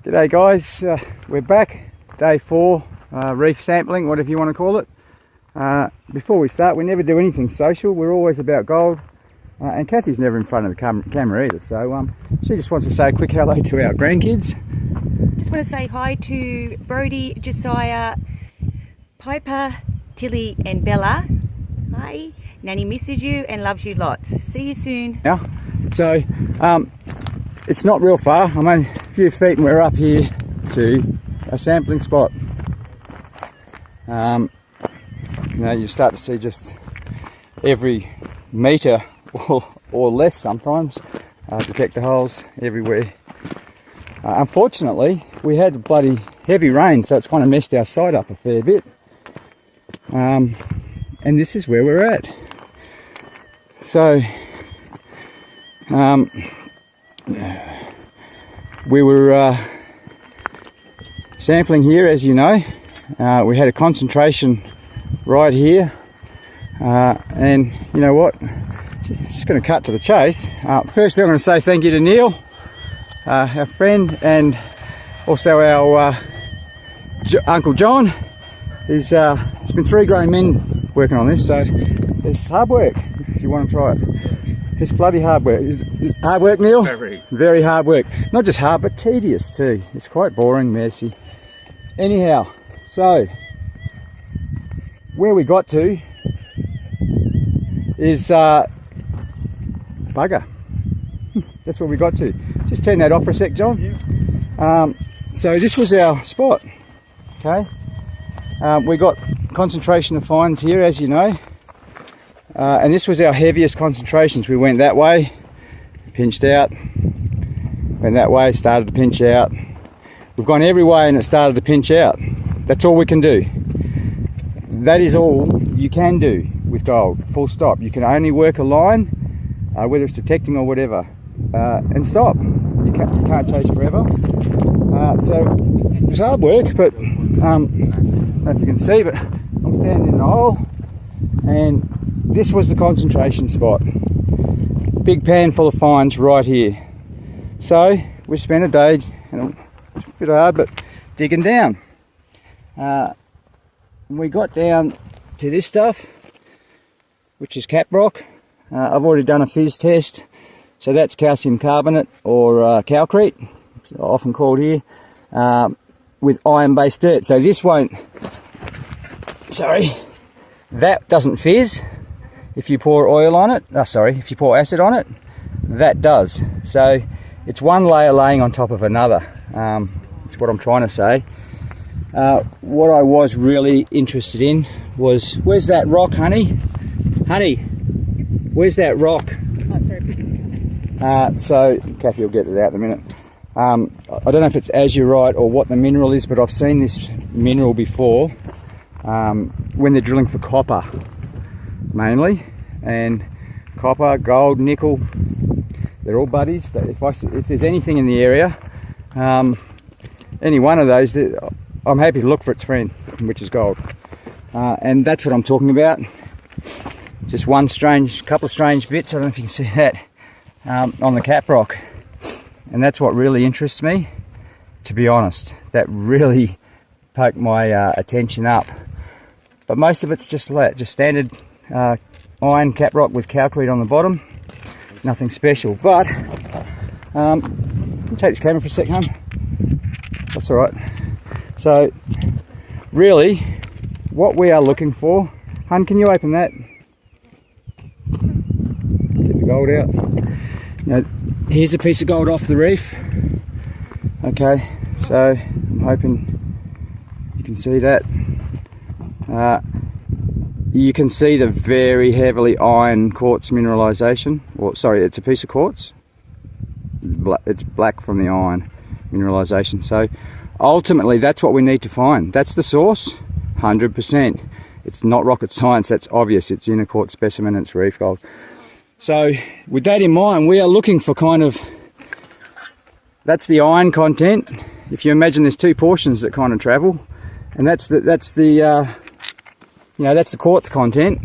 G'day guys, we're back, day 4, reef sampling, whatever you want to call it. Before we start, we never do anything social, we're always about gold, and Kathy's never in front of the camera either, so she just wants to say a quick hello to our grandkids. Just want to say hi to Brody, Josiah, Piper, Tilly and Bella. Hi, Nanny misses you and loves you lots. See you soon. Yeah, so it's not real far, I'm only a few feet and we're up here to a sampling spot. You know, you start to see just every metre or less sometimes, detector holes everywhere. Unfortunately, we had bloody heavy rain, so it's kind of messed our site up a fair bit. And this is where we're at. So, we were sampling here, as you know. We had a concentration right here, and you know what, just going to cut to the chase. Firstly, I'm going to say thank you to Neil, our friend, and also our Uncle John. It's been 3 grown men working on this, so it's hard work if you want to try it. It's bloody hard work. It's hard work, Neil? Very hard work. Not just hard, but tedious too. It's quite boring, messy. Anyhow, so where we got to is bugger. That's where we got to. Just turn that off for a sec, John. Yeah. So this was our spot. Okay. We got concentration of fines here, as you know. And this was our heaviest concentrations. We went that way, pinched out, went that way, started to pinch out. We've gone every way and it started to pinch out. That's all we can do. That is all you can do with gold, full stop. You can only work a line, whether it's detecting or whatever, and stop. You can't chase forever. So it was hard work, but I don't know if you can see, but I'm standing in the hole, and this was the concentration spot. Big pan full of fines right here. So we spent a day, and it's a bit hard, but digging down. We got down to this stuff, which is cap rock. I've already done a fizz test, so that's calcium carbonate or calcrete, it's often called here, with iron-based dirt. So this won't, that doesn't fizz. If you pour oil on it, if you pour acid on it, that does. So it's one layer laying on top of another. That's what I'm trying to say. What I was really interested in was, where's that rock, honey? Honey, where's that rock? Oh, sorry. So Kathy will get to that in a minute. I don't know if it's azurite or what the mineral is, but I've seen this mineral before when they're drilling for copper mainly, and copper, gold, nickel, they're all buddies. If there's anything in the area, any one of those, I'm happy to look for its friend, which is gold, and that's what I'm talking about. Just couple of strange bits, I don't know if you can see that, on the cap rock, and that's what really interests me, to be honest. That really poked my attention up, but most of it's just standard iron cap rock with calcrete on the bottom, nothing special. But let me take this camera for a sec, hon. That's all right. So really what we are looking for, hun, can you open that? Get the gold out. Now here's a piece of gold off the reef. Okay, so I'm hoping you can see that. You can see the very heavily iron quartz mineralization, or sorry, it's a piece of quartz. It's black from the iron mineralization. So ultimately that's what we need to find. That's the source, 100%. It's not rocket science, that's obvious. It's in a quartz specimen and it's reef gold. So with that in mind, we are looking for that's the iron content. If you imagine there's 2 portions that kind of travel, and that's the quartz content.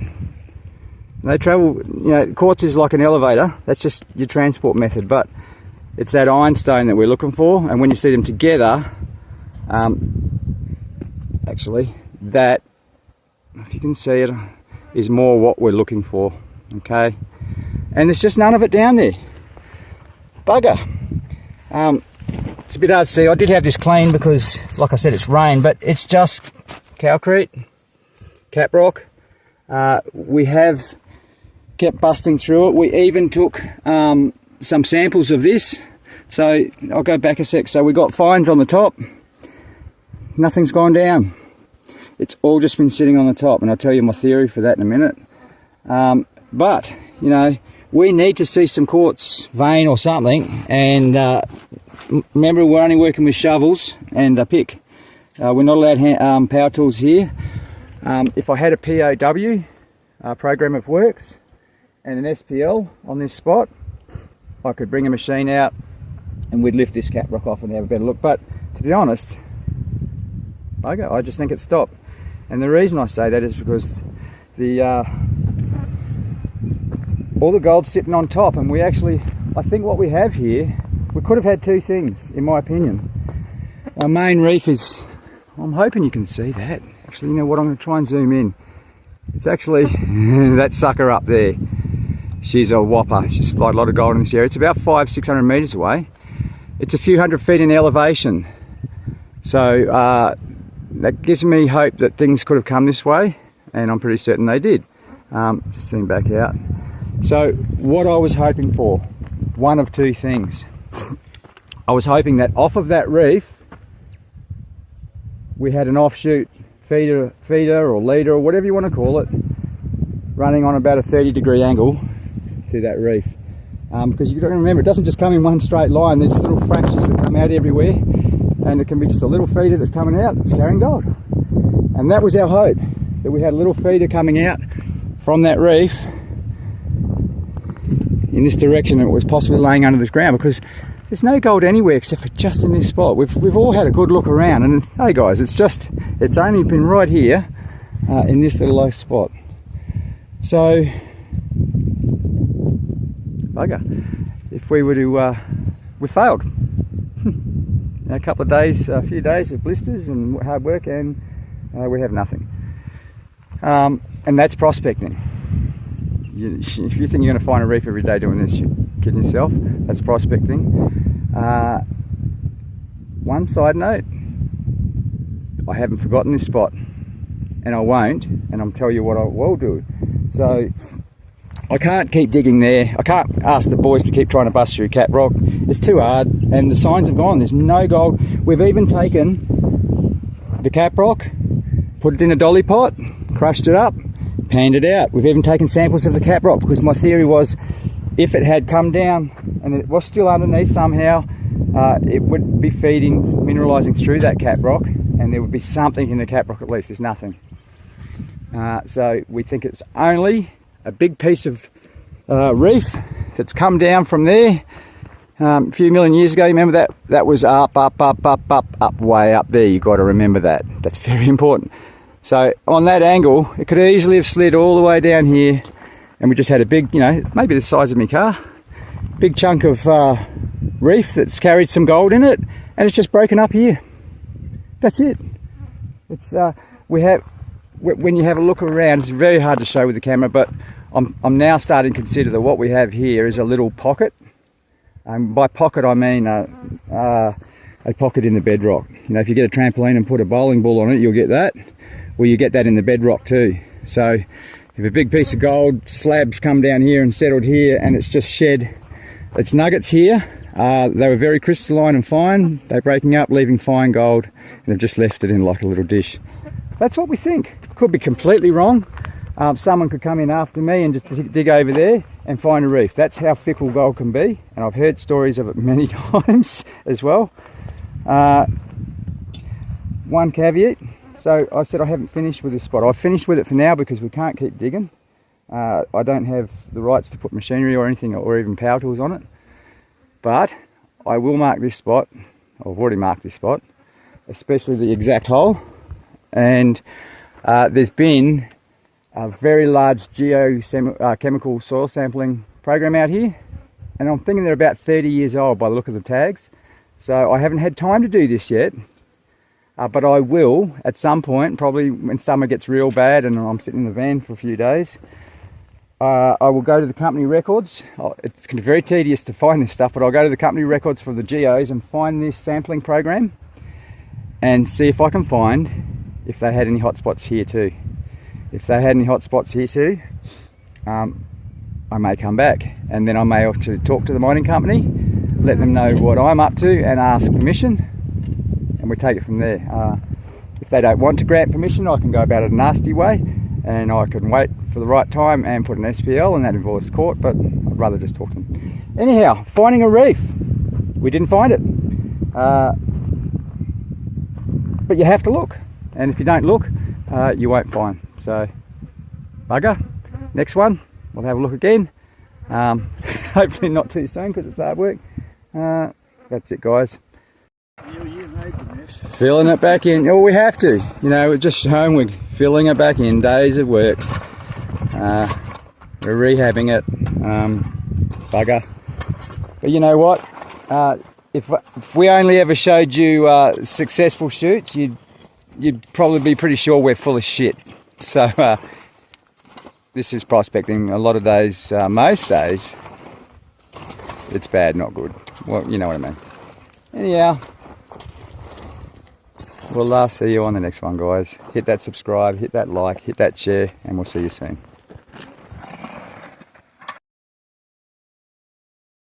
They travel, quartz is like an elevator. That's just your transport method. But it's that ironstone that we're looking for, and when you see them together, actually, that, if you can see it, is more what we're looking for, okay? And there's just none of it down there. Bugger. It's a bit hard to see. I did have this clean because, like I said, it's rain, but it's just calcrete, cap rock. We have kept busting through it. We even took some samples of this. So I'll go back a sec. So we got fines on the top. Nothing's gone down. It's all just been sitting on the top, and I'll tell you my theory for that in a minute. But, you know, we need to see some quartz vein or something, and remember, we're only working with shovels and a pick. We're not allowed power tools here. If I had a POW, program of works, and an SPL on this spot, I could bring a machine out and we'd lift this cap rock off and have a better look. But to be honest, I just think it's stopped. And the reason I say that is because all the gold's sitting on top, and we actually, I think what we have here, we could have had two things, in my opinion. Our main reef is, I'm hoping you can see that. Actually, you know what, I'm going to try and zoom in. It's actually that sucker up there. She's a whopper. She's supplied a lot of gold in this area. It's about 500-600 metres away. It's a few hundred feet in elevation. So that gives me hope that things could have come this way, and I'm pretty certain they did. Just zoom back out. So what I was hoping for, one of two things. I was hoping that off of that reef, we had an offshoot feeder or leader or whatever you want to call it, running on about a 30-degree angle to that reef. Because you've got to remember, it doesn't just come in one straight line. There's little fractures that come out everywhere, and it can be just a little feeder that's coming out that's carrying gold. And that was our hope, that we had a little feeder coming out from that reef in this direction, and it was possibly laying under this ground, because there's no gold anywhere except for just in this spot. We've all had a good look around, and hey guys, it's only been right here in this little low spot. So bugger, if we were to we failed. A couple of days, a few days of blisters and hard work, and we have nothing. And that's prospecting. If you think you're going to find a reef every day doing this, you're kidding yourself. That's prospecting. One side note, I haven't forgotten this spot, and I won't, and I'll tell you what I will do. So I can't keep digging there. I can't ask the boys to keep trying to bust through cap rock. It's too hard, and the signs have gone. There's no gold. We've even taken the cap rock, put it in a dolly pot, crushed it up, panned it out. We've even taken samples of the cap rock, because my theory was, if it had come down and it was still underneath somehow, it would be feeding, mineralising through that cap rock, and there would be something in the cap rock at least. There's nothing. So we think it's only a big piece of reef that's come down from there a few million years ago. Remember that was up, way up there. You've got to remember that. That's very important. So on that angle, it could easily have slid all the way down here, and we just had a big, you know, maybe the size of my car, big chunk of reef that's carried some gold in it, and it's just broken up here. That's it. It's when you have a look around, it's very hard to show with the camera, but I'm now starting to consider that what we have here is a little pocket. By pocket I mean a pocket in the bedrock. You know, if you get a trampoline and put a bowling ball on it, you'll get that. Well, you get that in the bedrock too. So if a big piece of gold slabs come down here and settled here, and it's just shed its nuggets here, they were very crystalline and fine. They're breaking up, leaving fine gold, and they've just left it in like a little dish. That's what we think. Could be completely wrong. Someone could come in after me and just dig over there and find a reef. That's how fickle gold can be, and I've heard stories of it many times as well. One caveat. So I said I haven't finished with this spot. I've finished with it for now because we can't keep digging. I don't have the rights to put machinery or anything, or even power tools on it. But I will mark this spot. I've already marked this spot, especially the exact hole. And there's been a very large geochemical soil sampling program out here. and I'm thinking they're about 30 years old by the look of the tags. So I haven't had time to do this yet, but I will at some point, probably when summer gets real bad and I'm sitting in the van for a few days. I will go to the company records. It's going to be very tedious to find this stuff, but I'll go to the company records for the geos and find this sampling program and see if I can find if they had any hotspots here too. If they had any hotspots here too, I may come back, and then I may actually talk to the mining company, let them know what I'm up to and ask permission, and we take it from there. If they don't want to grant permission, I can go about it a nasty way, and I can wait for the right time and put an SPL, and that involves court, but I'd rather just talk to them. Anyhow, finding a reef. We didn't find it. But you have to look, and if you don't look, you won't find. So, bugger. Next one, we'll have a look again. Hopefully not too soon because it's hard work. That's it, guys. Filling it back in. Oh, we have to. You know, we're just homework. Filling it back in. Days of work. We're rehabbing it. Bugger. But you know what? If we only ever showed you successful shoots, you'd probably be pretty sure we're full of shit. So this is prospecting. A lot of days, most days, it's bad, not good. Well, you know what I mean. Anyhow, we'll see you on the next one, guys. Hit that subscribe, hit that like, hit that share, and we'll see you soon.